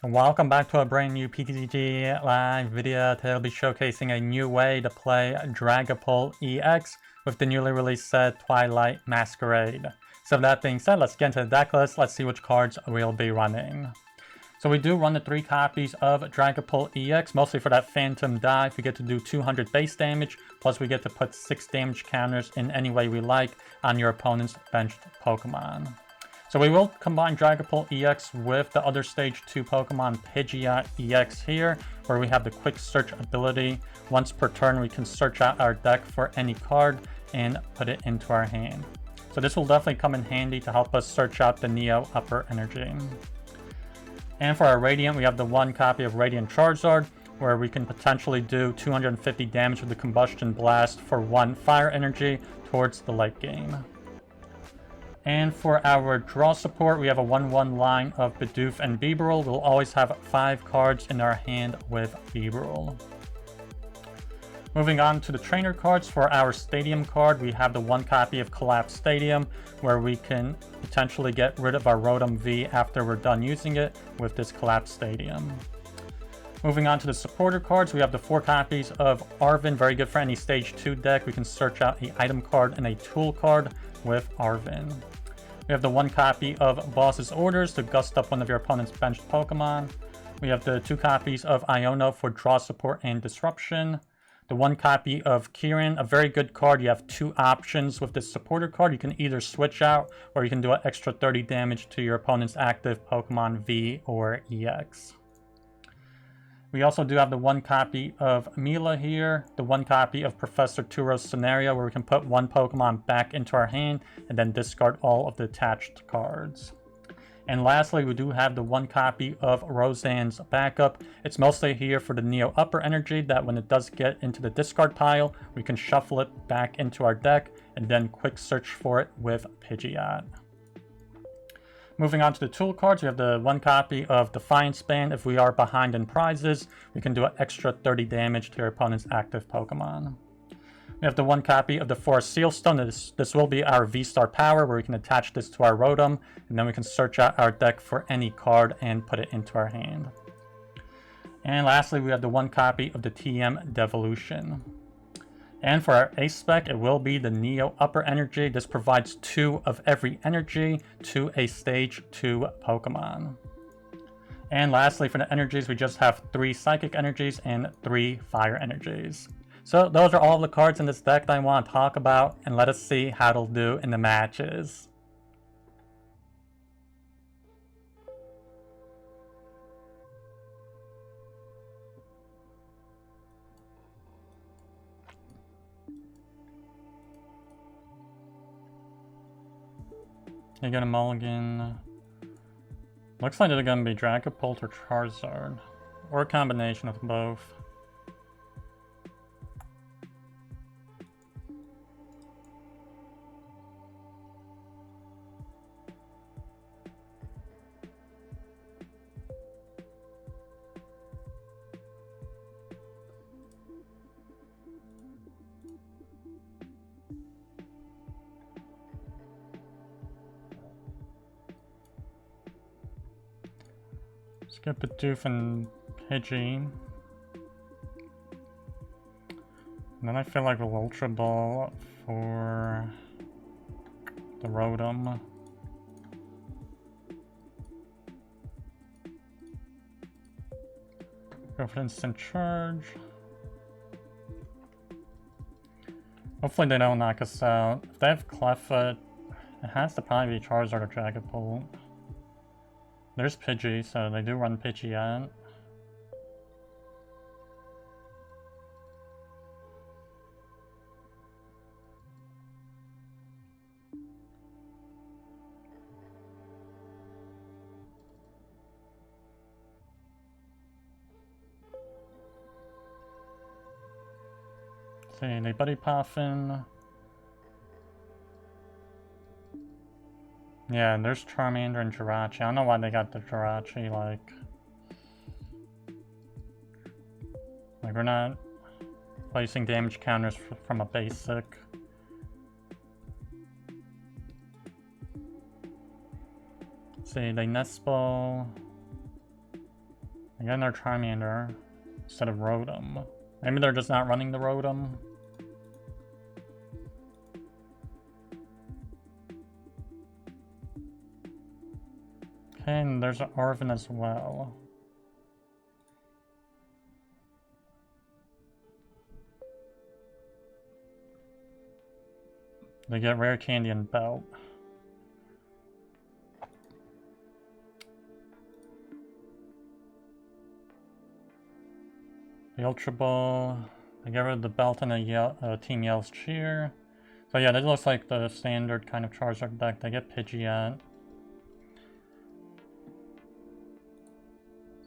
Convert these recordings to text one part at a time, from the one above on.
Welcome back to a brand new PTCG live video. Today I'll be showcasing a new way to play Dragapult EX with the newly released set Twilight Masquerade. So with that being said, let's get into the deck list. Let's see which cards we'll be running. So we do run the 3 copies of Dragapult EX, mostly for that Phantom Dive. We get to do 200 base damage, plus we get to put 6 damage counters in any way we like on your opponent's benched Pokemon. So we will combine Dragapult EX with the other Stage 2 Pokemon Pidgeot EX here, where we have the quick search ability. Once per turn we can search out our deck for any card and put it into our hand. So this will definitely come in handy to help us search out the Neo Upper Energy. And for our Radiant, we have the 1 copy of Radiant Charizard, where we can potentially do 250 damage with the Combustion Blast for 1 Fire Energy towards the late game. And for our draw support, we have a 1-1 line of Bidoof and Bibarel. We'll always have 5 cards in our hand with Bibarel. Moving on to the trainer cards, for our Stadium card, we have the 1 copy of Collapse Stadium, where we can potentially get rid of our Rotom V after we're done using it with this Collapse Stadium. Moving on to the supporter cards, we have the 4 copies of Arven, very good for any Stage 2 deck. We can search out an item card and a tool card with Arven. We have the 1 copy of Boss's Orders to gust up one of your opponent's benched Pokemon. We have the 2 copies of Iono for draw support and disruption. The 1 copy of Kieran, a very good card. You have 2 options with this supporter card. You can either switch out, or you can do an extra 30 damage to your opponent's active Pokemon V or EX. We also do have the 1 copy of Mela here, the 1 copy of Professor Turo's Scenario, where we can put 1 Pokemon back into our hand and then discard all of the attached cards. And lastly, we do have the 1 copy of Roseanne's Backup. It's mostly here for the Neo Upper Energy, that when it does get into the discard pile, we can shuffle it back into our deck and then quick search for it with Pidgeot. Moving on to the tool cards, we have the 1 copy of Defiance Band. If we are behind in prizes, we can do an extra 30 damage to your opponent's active Pokemon. We have the 1 copy of the Forest Seal Stone. This will be our V-Star power, where we can attach this to our Rotom, and then we can search out our deck for any card and put it into our hand. And lastly, we have the 1 copy of the TM Devolution. And for our Ace Spec, it will be the Neo Upper Energy. This provides 2 of every energy to a Stage 2 Pokemon. And lastly, for the energies, we just have 3 Psychic Energies and 3 Fire Energies. So those are all the cards in this deck that I want to talk about, and let us see how it'll do in the matches. You get a mulligan. Looks like it's gonna be Dragapult or Charizard, or a combination of both. Let's get Bidoof and Pidgey. And then I feel like we'll Ultra Ball for the Rotom. Go for instant charge. Hopefully they don't knock us out. If they have Cleffa, it has to probably be Charizard or Dragapult. There's Pidgey, so they do run Pidgeot. See, they Buddy Poffin. Yeah, and there's Charmander and Jirachi. I don't know why they got the Jirachi, like we're not placing damage counters from a basic. Let's see, they Nest Ball. Again, they're Charmander instead of Rotom. Maybe they're just not running the Rotom. Okay, and there's an Arven as well. They get Rare Candy and Belt. The Ultra Ball. They get rid of the Belt and a Team Yell's Cheer. So yeah, this looks like the standard kind of Charizard deck. They get Pidgeot.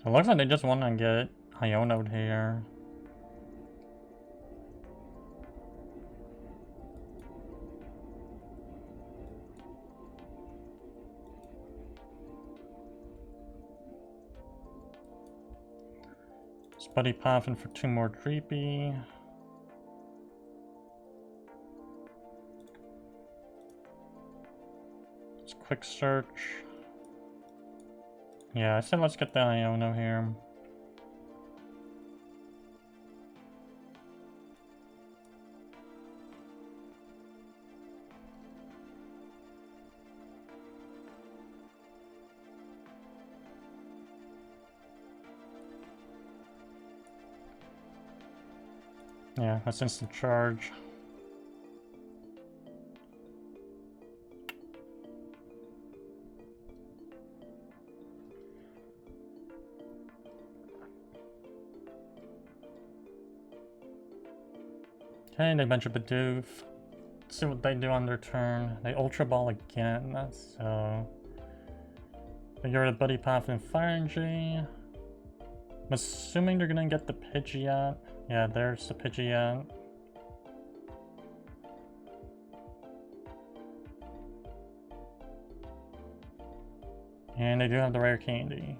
So it looks like they just want to get Iono here. Buddy Poffin for 2 more Dreepy. Let's quick search. Yeah, I said let's get the Iono here. Yeah, that's instant charge. Okay, they bench a Bidoof. Let's see what they do on their turn. They Ultra Ball again, so... They get rid of Buddy Poffin and Fire Energy. I'm assuming they're gonna get the Pidgeot. Yeah, there's the Pidgeot. And they do have the Rare Candy.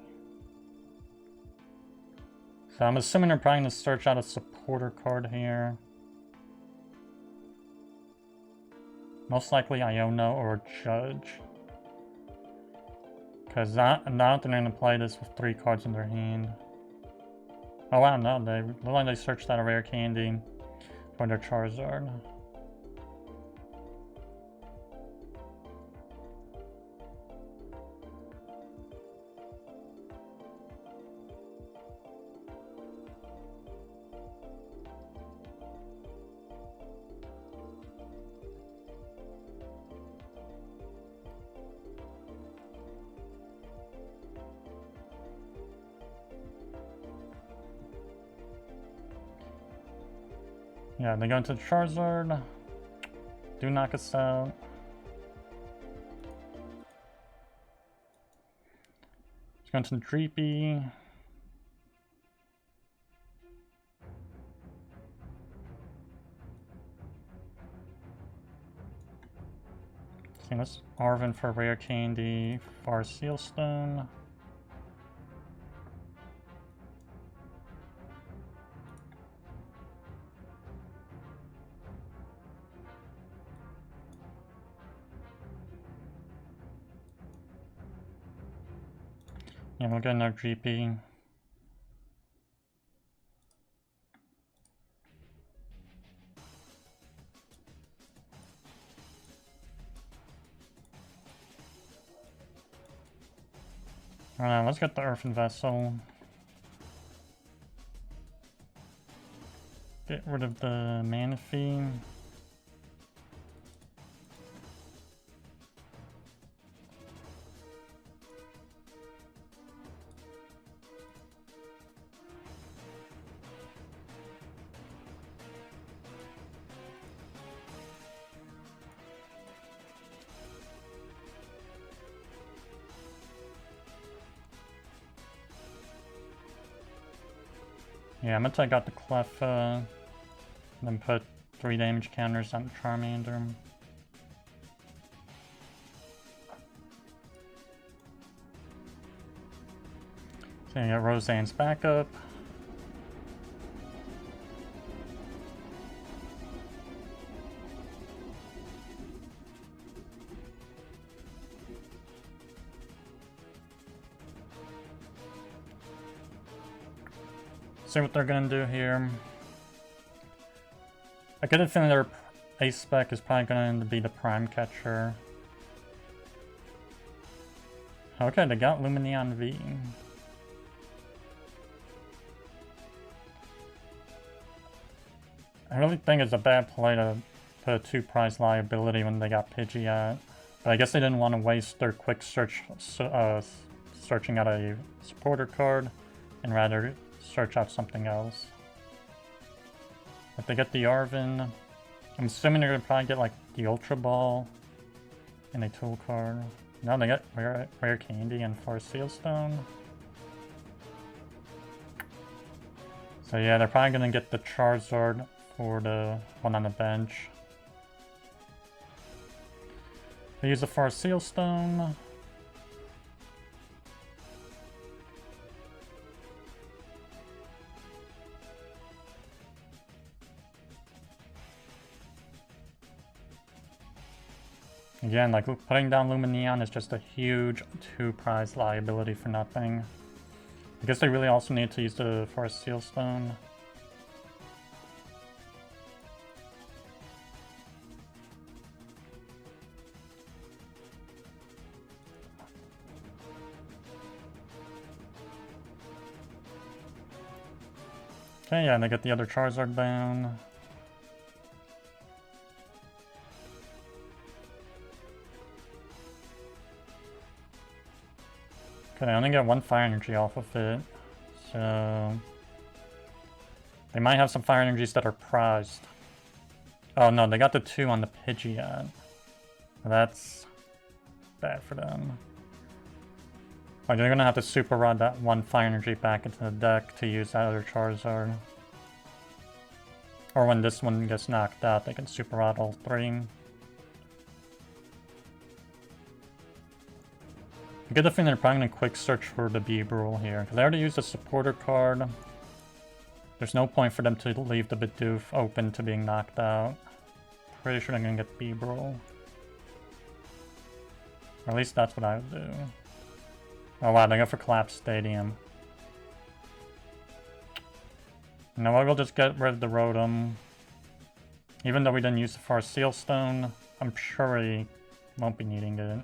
So I'm assuming they're probably gonna search out a supporter card here. Most likely Iono or Judge. Because now they're going to play this with 3 cards in their hand. Oh wow, no, they look like they searched out a Rare Candy for their Charizard. Yeah, they go into the Charizard. Do knock us out. Let's go into the Dreepy. See, this Arven for Rare Candy, for Sealstone. Yeah, we'll get another Dreepy. Alright, let's get the Earthen Vessel. Get rid of the Manaphy. Yeah, I'm gonna take out the Cleffa, then put 3 damage counters on the Charmander. So you got Roseanne's backup. See what they're gonna do here. I get a feeling their Ace Spec is probably going to be the Prime Catcher. Okay, they got Lumineon V. I really think it's a bad play to put a 2-prize liability when they got Pidgeot. But I guess they didn't want to waste their quick search searching out a supporter card and rather search out something else. If they get the Arven, I'm assuming they're going to probably get like the Ultra Ball and a tool card. No, they got Rare Candy and Forest Seal Stone. So yeah, they're probably going to get the Charizard for the one on the bench. They use the Forest Seal Stone. Again, like putting down Lumineon is just a huge 2-prize liability for nothing. I guess they really also need to use the Forest Seal Stone. Okay, yeah, they get the other Charizard down. Okay, I only get 1 Fire Energy off of it, so they might have some Fire Energies that are prized. Oh no, they got the 2 on the Pidgeot. That's bad for them. Like, they're gonna have to Super Rod that 1 Fire Energy back into the deck to use that other Charizard. Or when this one gets knocked out, they can Super Rod all 3. I get the feeling they're probably going to quick search for the Bibarel here, because they already used a supporter card. There's no point for them to leave the Bidoof open to being knocked out. Pretty sure they're going to get Bibarel. Or at least that's what I would do. Oh wow, they go for Collapse Stadium. You know what, we'll just get rid of the Rotom. Even though we didn't use the Forest Seal Stone, I'm sure we won't be needing it.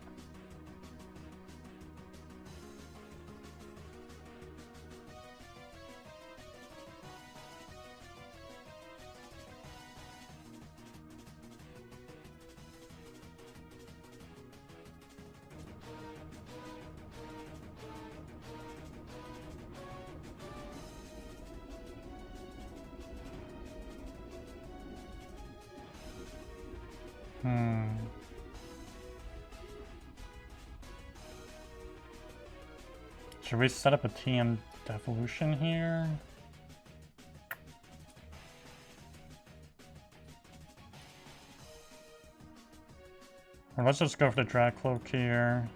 Should we set up a TM Devolution here? Or let's just go for the Drakloak here.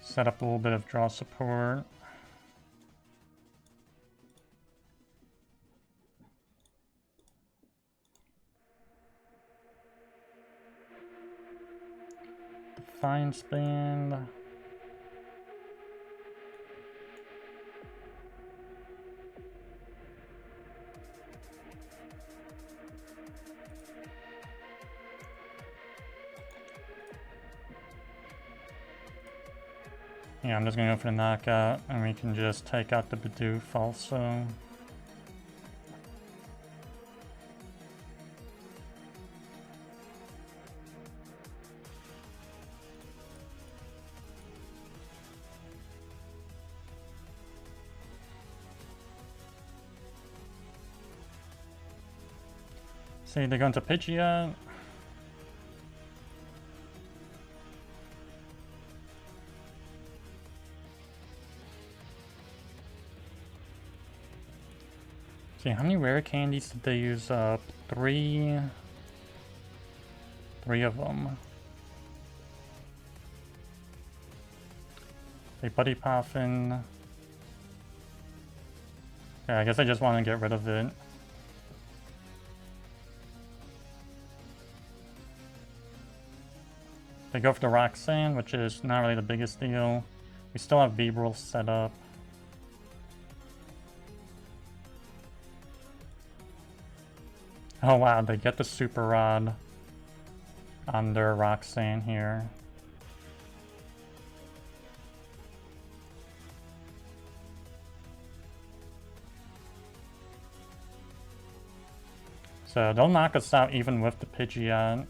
Set up a little bit of draw support. Defiance Band. Yeah, I'm just gonna go for the knockout, and we can just take out the Bidoof also. See, they're going to Pidgeot. See, how many rare candies did they use up? Three of them. They Buddy Poffin. Yeah, I guess I just want to get rid of it. They go for the Roxanne, which is not really the biggest deal. We still have Bibarel set up. Oh wow, they get the Super Rod on their Roxanne here. So they'll knock us out even with the Pidgeot.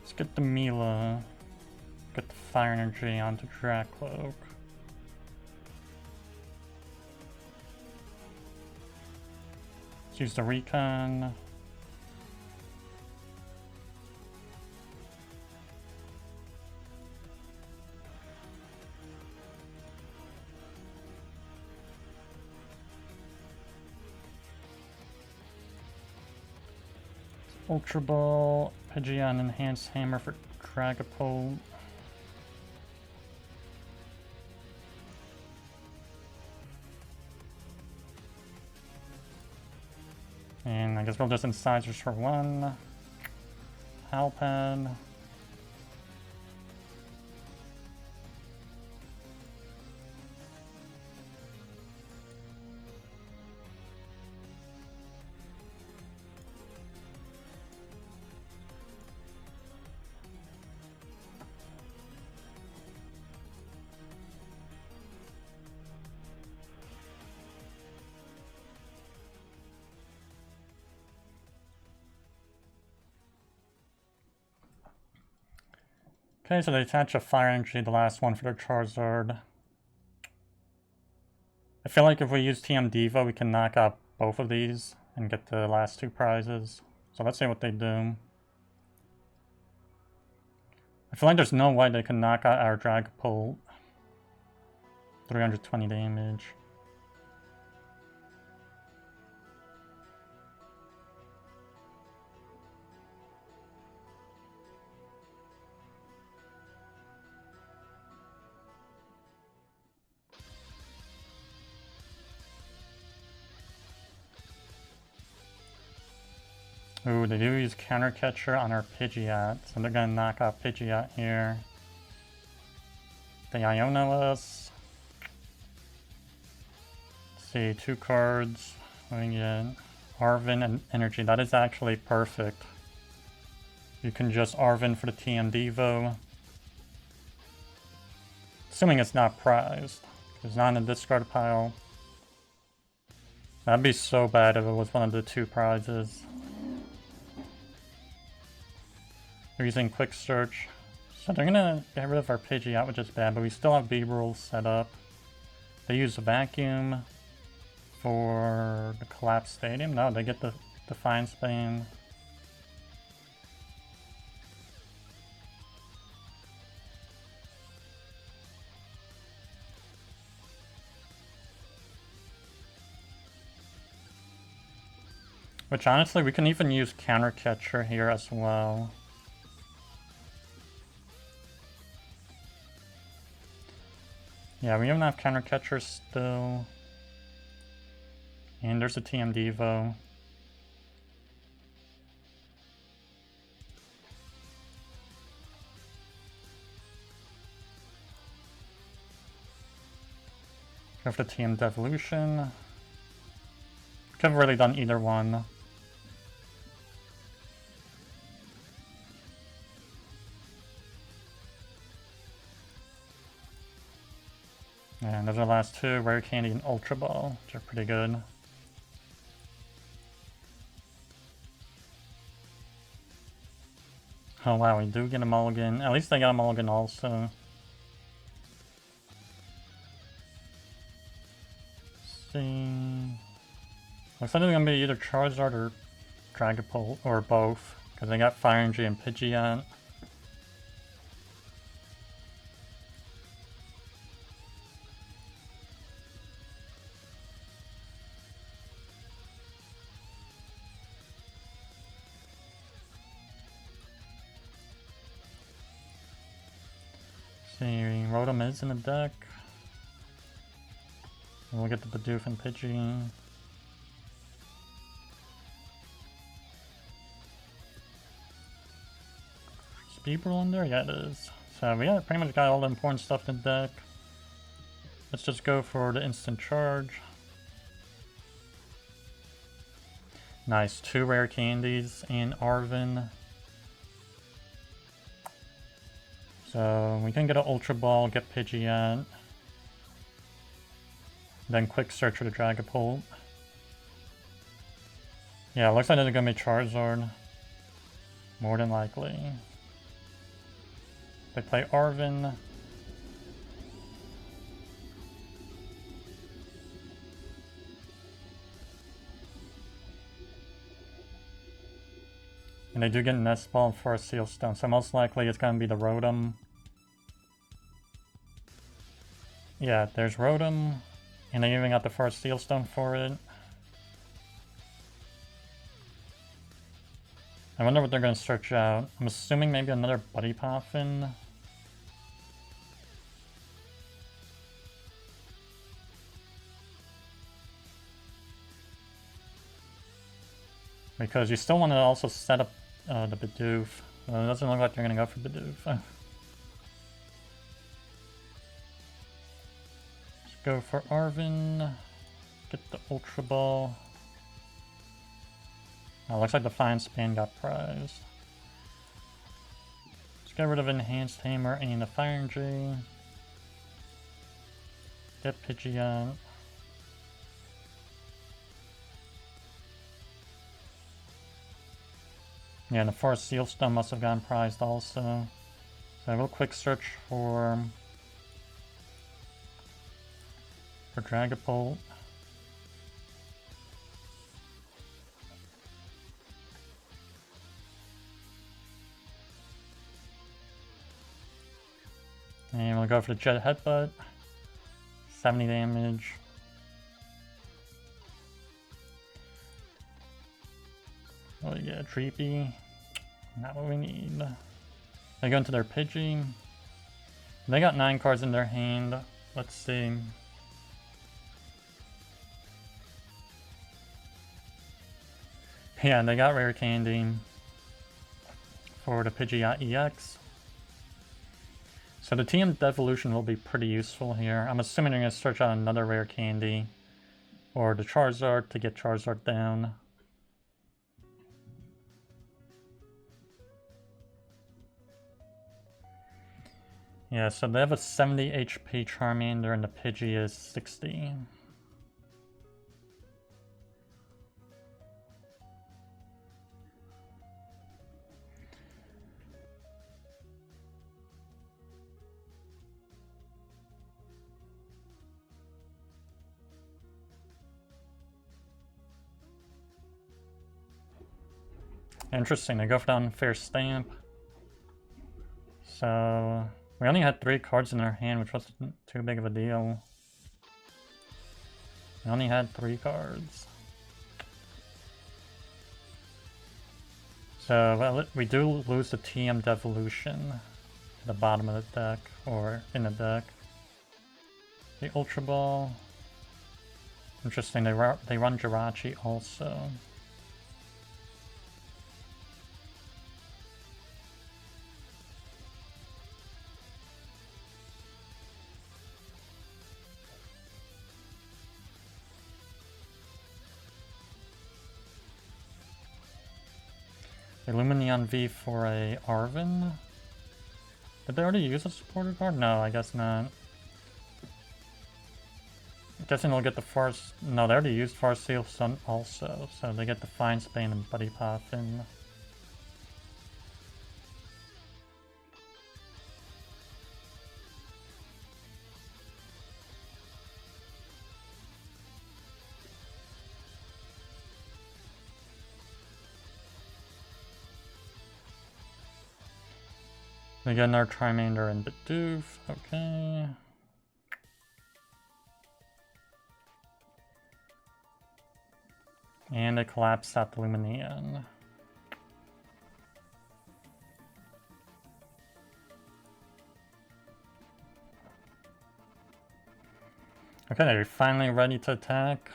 Let's get the Mela, get the Fire Energy onto Drakloak. Let's use the Recon. Ultra Ball, Pidgeot, Enhanced Hammer for Dragapult. And I guess we'll just incisors for one. Pal Pad. Okay, so they attach a Fire Energy, the last one for their Charizard. I feel like if we use TM Diva, we can knock out both of these and get the last two prizes. So let's see what they do. I feel like there's no way they can knock out our Dragapult. 320 damage. Ooh, they do use Counter Catcher on our Pidgeot, so they're gonna knock out Pidgeot here. They Iono us. Let's see, 2 cards. We get Arven and Energy. That is actually perfect. You can just Arven for the TM Devo. Assuming it's not prized. It's not in the discard pile. That'd be so bad if it was one of the 2 prizes. They're using Quick Search. So they're gonna get rid of our Pidgeot, which is bad, but we still have Bibarel set up. They use a Vacuum for the Collapse Stadium. No, they get the Defiance Band. Which honestly, we can even use Counter Catcher here as well. Yeah, we even have Counter Catcher still. And there's a TM Devo. Go for the TM Devolution. Could have really done either one. And those are the last 2, Rare Candy and Ultra Ball, which are pretty good. Oh wow, we do get a mulligan. At least they got a mulligan also. see. Looks like it's gonna be either Charizard or Dragapult, or both, because they got Fire Energy and Pidgeot. See, Rotom is in the deck. We'll get the Bidoof and Pidgey. Is Bibarel in there? Yeah, it is. So we pretty much got all the important stuff in the deck. Let's just go for the instant charge. Nice, 2 rare candies and Arven. So we can get an Ultra Ball, get Pidgeot. Then quick search for the Dragapult. Yeah, it looks like there's gonna be Charizard. More than likely. They play Arven. And they do get Nest Ball for a Seal Stone, so most likely it's gonna be the Rotom. Yeah, there's Rotom. And they even got the first Seal Stone for it. I wonder what they're going to search out. I'm assuming maybe another Buddy Poffin. Because you still want to also set up the Bidoof. It doesn't look like they're going to go for Bidoof. Go for Arven, get the Ultra Ball. Oh, looks like the Defiance Band got prized. Let's get rid of Enhanced Hammer and the Fire Energy. Get Pidgeot. Yeah, and the Forest Seal Stone must have gotten prized also. So I will quick search for Dragapult. And we'll go for the Jet Headbutt. 70 damage. Oh yeah, Dreepy. Not what we need. They go into their Pidgey. They got 9 cards in their hand. Let's see. Yeah, they got Rare Candy for the Pidgeot EX. So the TM Devolution will be pretty useful here. I'm assuming they're going to search out another Rare Candy or the Charizard to get Charizard down. Yeah, so they have a 70 HP Charmander and the Pidgey is 60. Interesting, they go for the unfair stamp. So we only had 3 cards in our hand, which wasn't too big of a deal. We only had 3 cards. So well, we do lose the TM Devolution at the bottom of the deck, or in the deck. The Ultra Ball. Interesting, they run Jirachi also. Lumineon V for a Arven. Did they already use a supporter card? No, I guess not. I'm guessing they'll get the first. No, they already used Far Seal Sun also, so they get the Defiance Band and Buddy Poffin. So we get another Charmander and Bidoof. Okay. And a collapsed at the Luminian. Okay, they're finally ready to attack.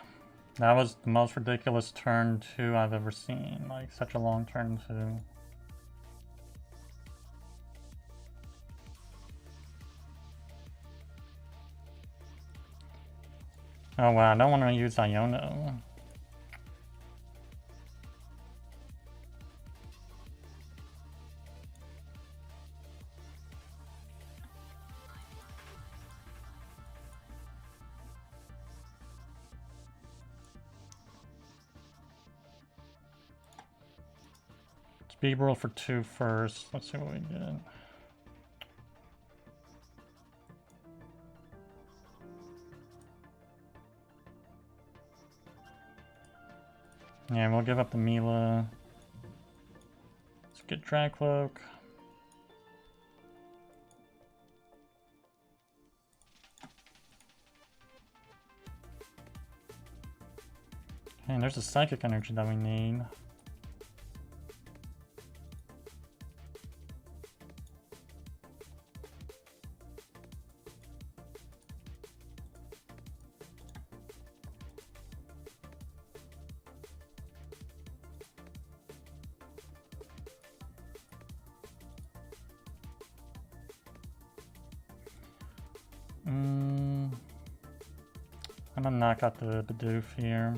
That was the most ridiculous turn 2 I've ever seen. Like, such a long turn 2. Oh wow, I don't want to use Iono. Bibarel for 2 first. Let's see what we get. Yeah, we'll give up the Mela. Let's get Drakloak. Okay, and there's the Psychic Energy that we need. I'm gonna knock out the Bidoof here.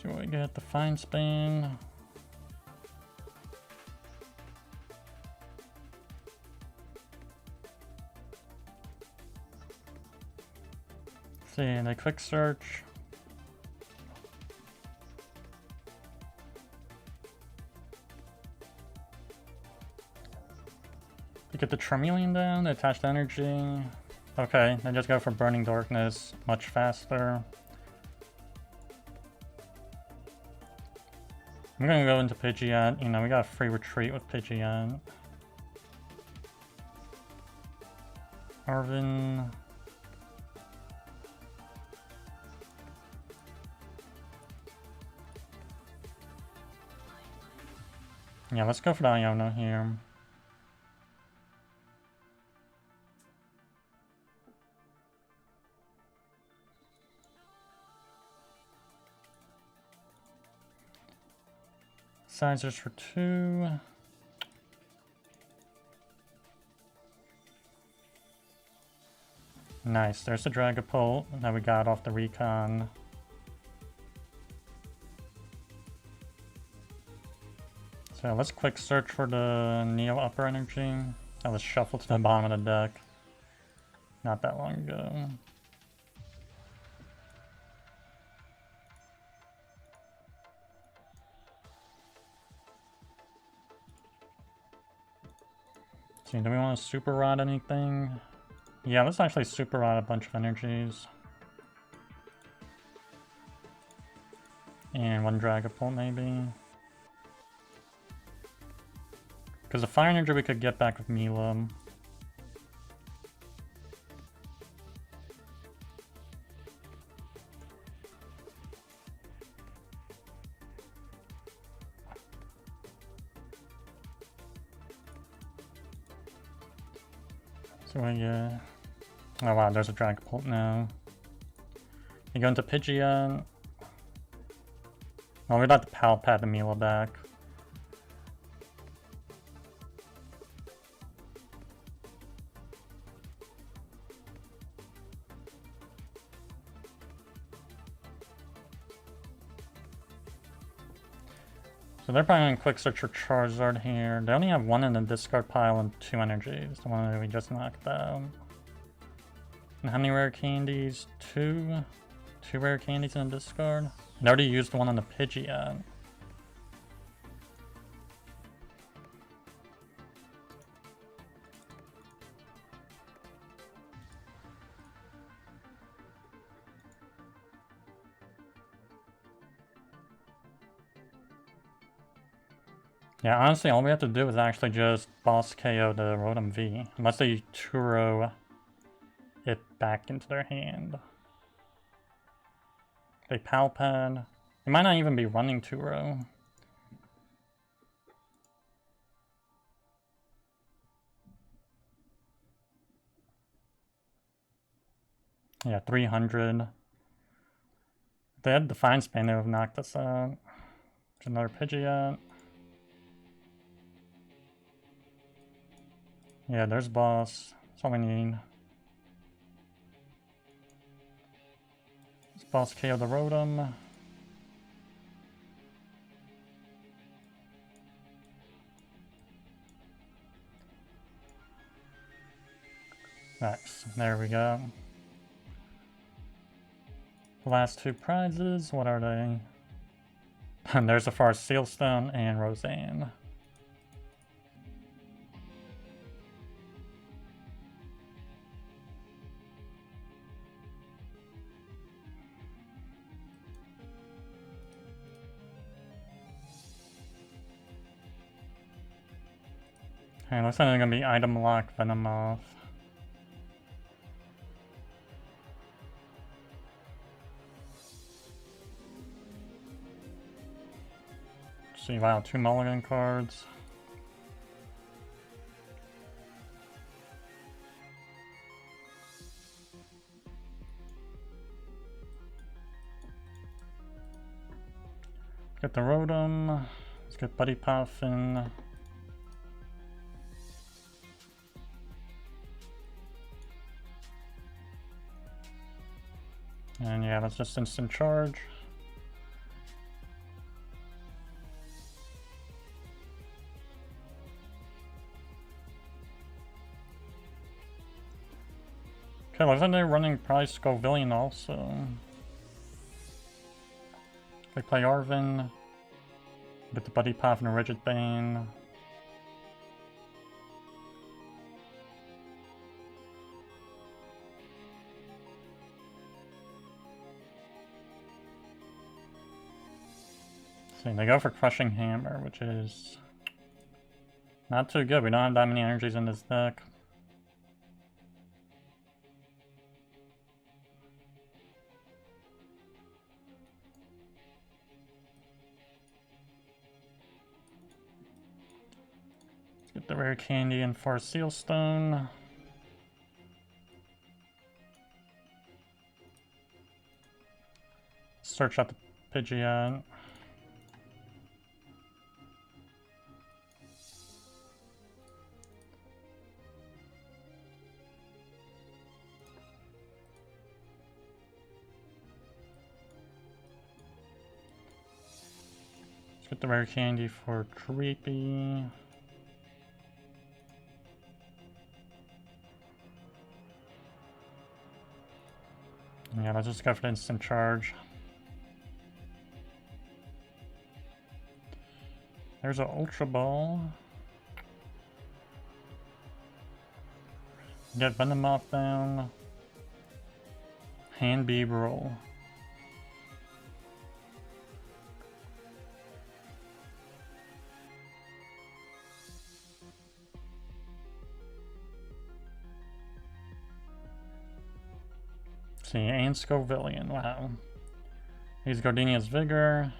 See what we get, Defiance Band. See, and a quick search. We get the Charmeleon down, the attached energy. Okay, then just go for Burning Darkness much faster. I'm gonna go into Pidgeot. You know, we got a free retreat with Pidgeot. Arven. Yeah, let's go for the Iono here. Sizers for 2. Nice, there's the Dragapult that we got off the recon. So let's quick search for the Neo Upper Energy that was shuffled to the bottom of the deck not that long ago. See, do we want to Super Rod anything? Yeah, let's actually Super Rod a bunch of energies. And one Dragapult maybe. Because the Fire Energy we could get back with Mela. So we get... Oh wow, there's a Dragapult now. You go into Pidgeot. Well, we'd have to Pal Pad the Mela back. So they're probably going to quick search for Charizard here. They only have 1 in the discard pile and 2 energies. The one that we just knocked out. And how many rare candies? 2? 2 rare candies in the discard? I already used one on the Pidgeot. Yeah, honestly, all we have to do is actually just boss KO the Rotom V. Unless they Turo it back into their hand. They Pal Pad. They might not even be running Turo. Yeah, 300. If they had Defiance Band, they would have knocked us out. There's another Pidgeot. Yeah, there's boss. That's all we need. Let's boss KO the Rotom. Nice. There we go. The last two prizes, what are they? And there's a Forest Sealstone and Roseanne. Okay, looks like they're gonna be item lock Venomoth. See, wow, 2 mulligan cards. Get the Rotom. Let's get Buddy Poffin. And yeah, that's just instant charge. Okay, looks like they're running probably Scovillian also. They play Arven. Get the Buddy Poff and a Rigid Bane. See, they go for Crushing Hammer, which is not too good. We don't have that many energies in this deck. Get the Rare Candy and Forest Sealstone. Search out the Pidgeot. Let's get the Rare Candy for Dreepy. Yeah, let's just go for the instant charge. There's an Ultra Ball. Get Venomoth down. Hand Bibarel. See, and Scovillian, wow. He's Gardenia's Vigor.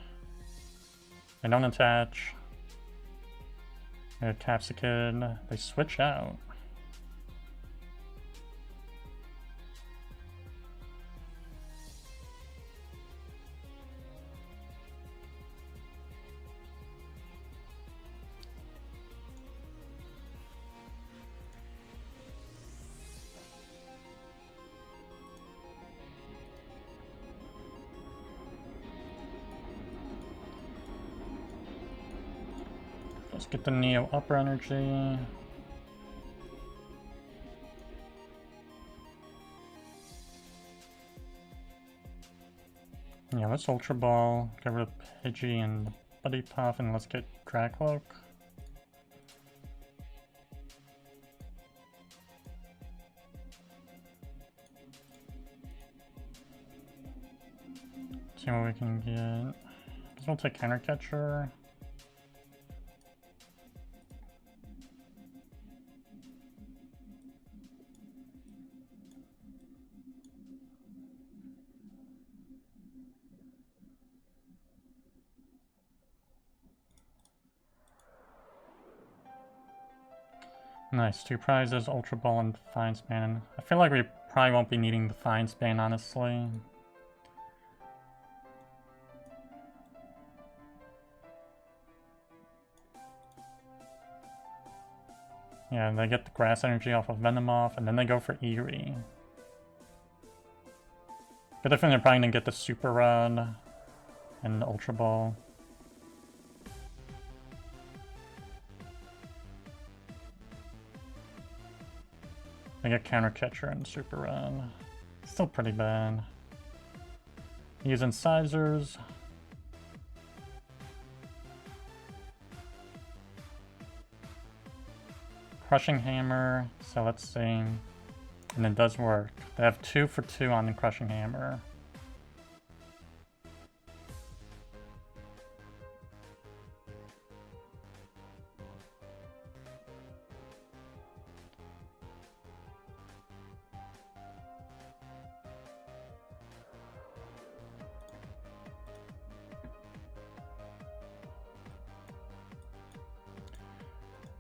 They don't attach. They taps a kid. They switch out. Let's get the Neo Upper Energy. Yeah, let's Ultra Ball, get rid of Pidgey and Buddy Poff, and let's get Drakloak. See what we can get. Guess we'll take Counter Catcher. Nice, 2 prizes, Ultra Ball and Defiance Band. I feel like we probably won't be needing Defiance Band, honestly. Yeah, they get the Grass Energy off of Venomoth, and then they go for Eerie. Good if they're probably gonna get the Super Rod and the Ultra Ball. They get Counter Catcher and Super Rod. Still pretty bad. Use Incisors. Crushing Hammer, so let's see. And it does work. They have 2 for 2 on the Crushing Hammer.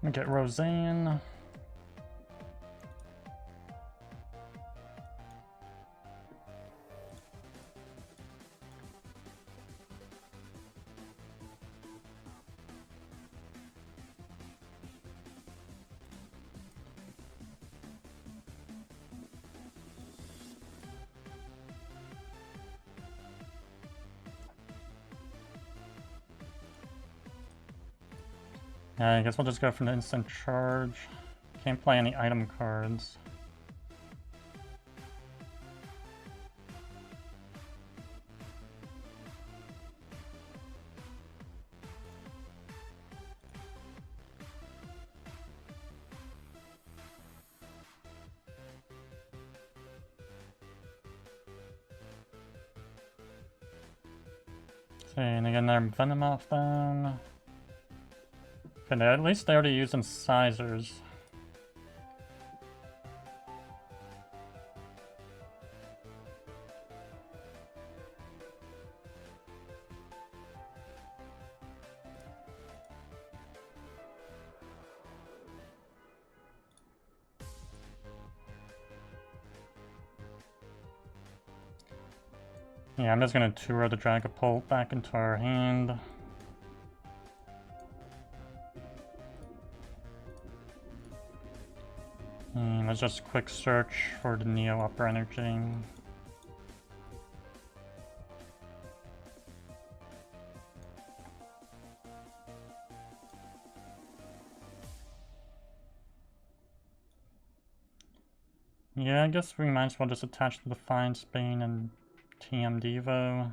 I'm gonna get Roseanne. I guess we'll just go for the instant charge. Can't play any item cards. Okay, and again, they're Venomoth down. Okay, at least they already used Incisors. Yeah, I'm just gonna Turo the Dragapult back into our hand. Let's just quick search for the Neo Upper Energy. Yeah, I guess we might as well just attach the Defiance Bane and TM Devo.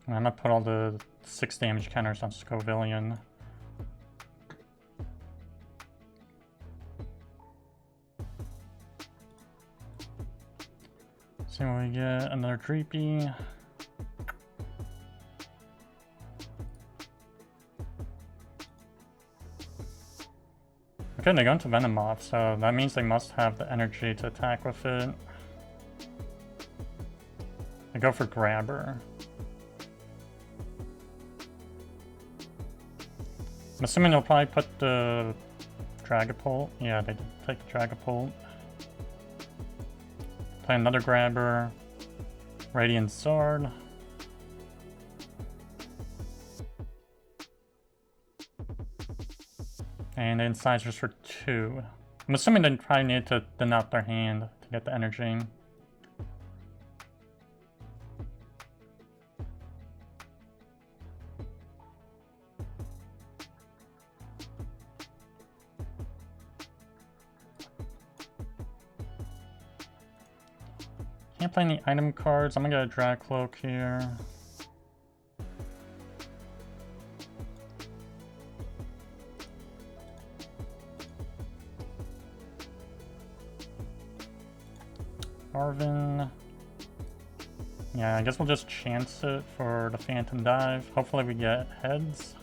I'm gonna put all the 6 damage counters on Scovillian. See what we get. Another Dreepy. Okay, they go into Venomoth, so that means they must have the energy to attack with it. They go for Grabber. I'm assuming they'll probably put the Dragapult. Yeah, they did take the Dragapult. Play another Grabber. Radiant Sword. And the Incisors for 2. I'm assuming they probably need to thin out their hand to get the energy. Can't play any item cards. I'm gonna get a Drakloak here. Arven. Yeah, I guess we'll just chance it for the Phantom Dive. Hopefully we get heads.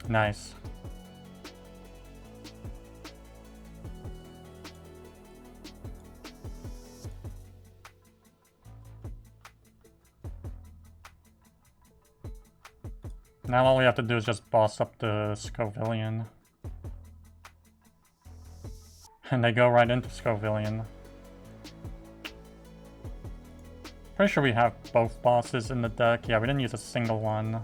Nice. Now all we have to do is just boss up the Scovillion. And they go right into Scovillion. Pretty sure we have both bosses in the deck. Yeah, we didn't use a single one.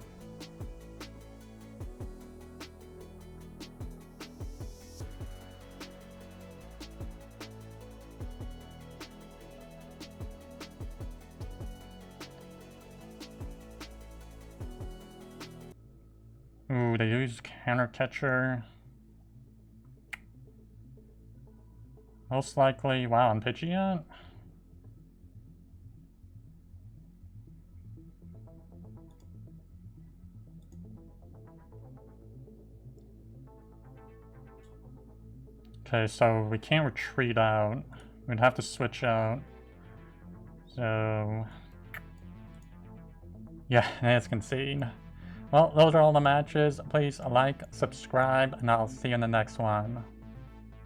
Ooh, they use Counter Catcher. Most likely, wow, on Pidgeot? Okay, so we can't retreat out. We'd have to switch out. So... yeah, let's concede. Well, those are all the matches. Please like, subscribe, and I'll see you in the next one.